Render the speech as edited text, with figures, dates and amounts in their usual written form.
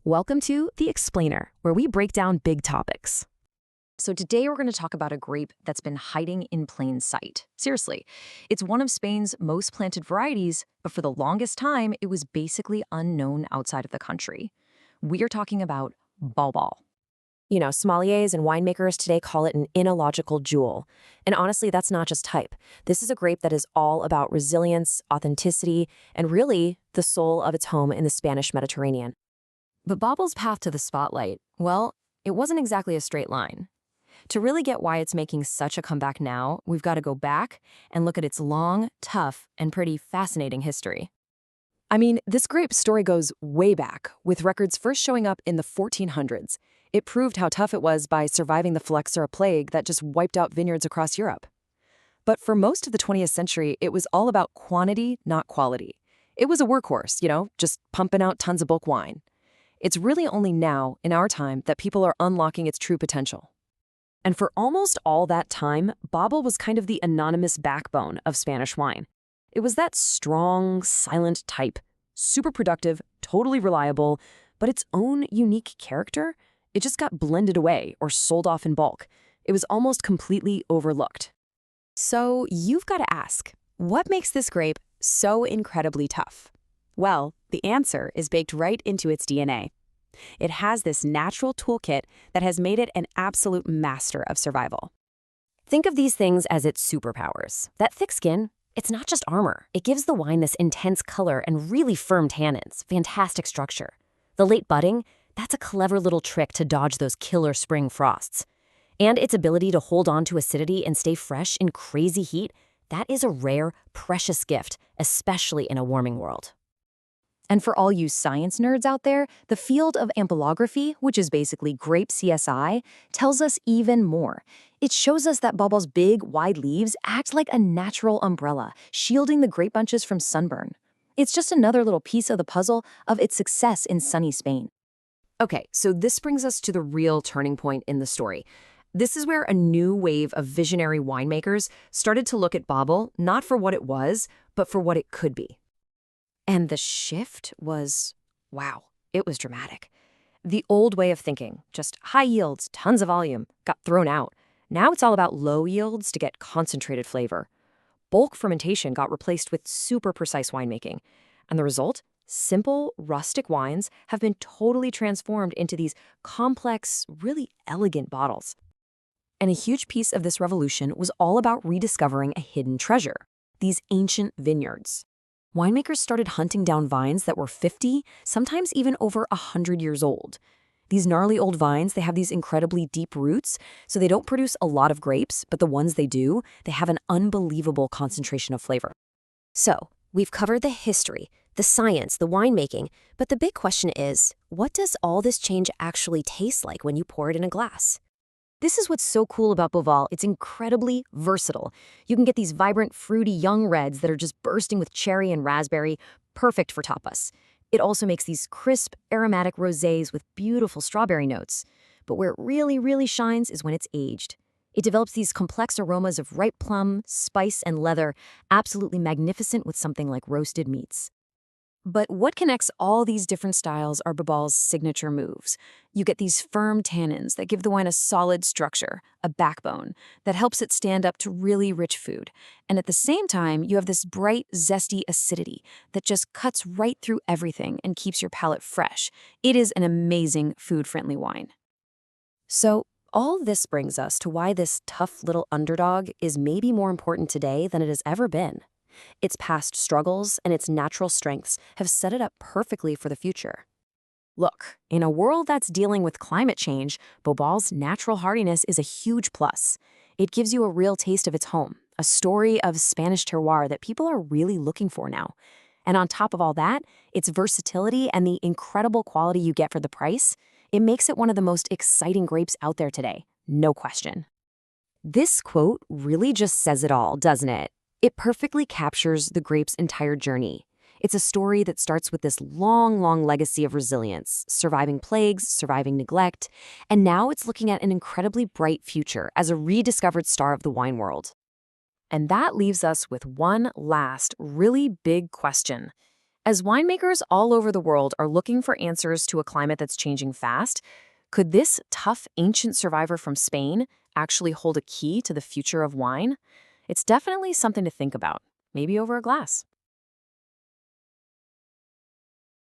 Welcome to The Explainer, where we break down big topics. So today we're going to talk about a grape that's been hiding in plain sight. Seriously, it's one of Spain's most planted varieties, but for the longest time, it was basically unknown outside of the country. We are talking about Bobal. Sommeliers and winemakers today call it an enological jewel. And honestly, that's not just hype. This is a grape that is all about resilience, authenticity, and really the soul of its home in the Spanish Mediterranean. But Bobal's path to the spotlight, well, it wasn't exactly a straight line. To really get why it's making such a comeback now, we've got to go back and look at its long, tough, and pretty fascinating history. This grape's story goes way back, with records first showing up in the 1400s. It proved how tough it was by surviving the phylloxera plague that just wiped out vineyards across Europe. But for most of the 20th century, it was all about quantity, not quality. It was a workhorse, just pumping out tons of bulk wine. It's really only now, in our time, that people are unlocking its true potential. And for almost all that time, Bobal was kind of the anonymous backbone of Spanish wine. It was that strong, silent type, super productive, totally reliable, but its own unique character, it just got blended away or sold off in bulk. It was almost completely overlooked. So you've got to ask, what makes this grape so incredibly tough? Well, the answer is baked right into its DNA. It has this natural toolkit that has made it an absolute master of survival. Think of these things as its superpowers. That thick skin, it's not just armor. It gives the wine this intense color and really firm tannins, fantastic structure. The late budding, that's a clever little trick to dodge those killer spring frosts. And its ability to hold on to acidity and stay fresh in crazy heat, that is a rare, precious gift, especially in a warming world. And for all you science nerds out there, the field of ampelography, which is basically grape CSI, tells us even more. It shows us that Bobal's big, wide leaves act like a natural umbrella, shielding the grape bunches from sunburn. It's just another little piece of the puzzle of its success in sunny Spain. Okay, so this brings us to the real turning point in the story. This is where a new wave of visionary winemakers started to look at Bobal not for what it was, but for what it could be. And the shift was, wow, it was dramatic. The old way of thinking, just high yields, tons of volume, got thrown out. Now it's all about low yields to get concentrated flavor. Bulk fermentation got replaced with super precise winemaking. And the result? Simple, rustic wines have been totally transformed into these complex, really elegant bottles. And a huge piece of this revolution was all about rediscovering a hidden treasure, these ancient vineyards. Winemakers started hunting down vines that were 50, sometimes even over 100 years old. These gnarly old vines, they have these incredibly deep roots, so they don't produce a lot of grapes, but the ones they do, they have an unbelievable concentration of flavor. So, we've covered the history, the science, the winemaking, but the big question is, what does all this change actually taste like when you pour it in a glass? This is what's so cool about Bobal. It's incredibly versatile. You can get these vibrant, fruity young reds that are just bursting with cherry and raspberry, perfect for tapas. It also makes these crisp, aromatic rosés with beautiful strawberry notes. But where it really, really shines is when it's aged. It develops these complex aromas of ripe plum, spice, and leather, absolutely magnificent with something like roasted meats. But what connects all these different styles are Bobal's signature moves. You get these firm tannins that give the wine a solid structure, a backbone, that helps it stand up to really rich food. And at the same time, you have this bright, zesty acidity that just cuts right through everything and keeps your palate fresh. It is an amazing food-friendly wine. So, all this brings us to why this tough little underdog is maybe more important today than it has ever been. Its past struggles and its natural strengths have set it up perfectly for the future. Look, in a world that's dealing with climate change, Bobal's natural hardiness is a huge plus. It gives you a real taste of its home, a story of Spanish terroir that people are really looking for now. And on top of all that, its versatility and the incredible quality you get for the price, it makes it one of the most exciting grapes out there today, no question. This quote really just says it all, doesn't it? It perfectly captures the grape's entire journey. It's a story that starts with this long, long legacy of resilience, surviving plagues, surviving neglect, and now it's looking at an incredibly bright future as a rediscovered star of the wine world. And that leaves us with one last really big question. As winemakers all over the world are looking for answers to a climate that's changing fast, could this tough ancient survivor from Spain actually hold a key to the future of wine? It's definitely something to think about, maybe over a glass.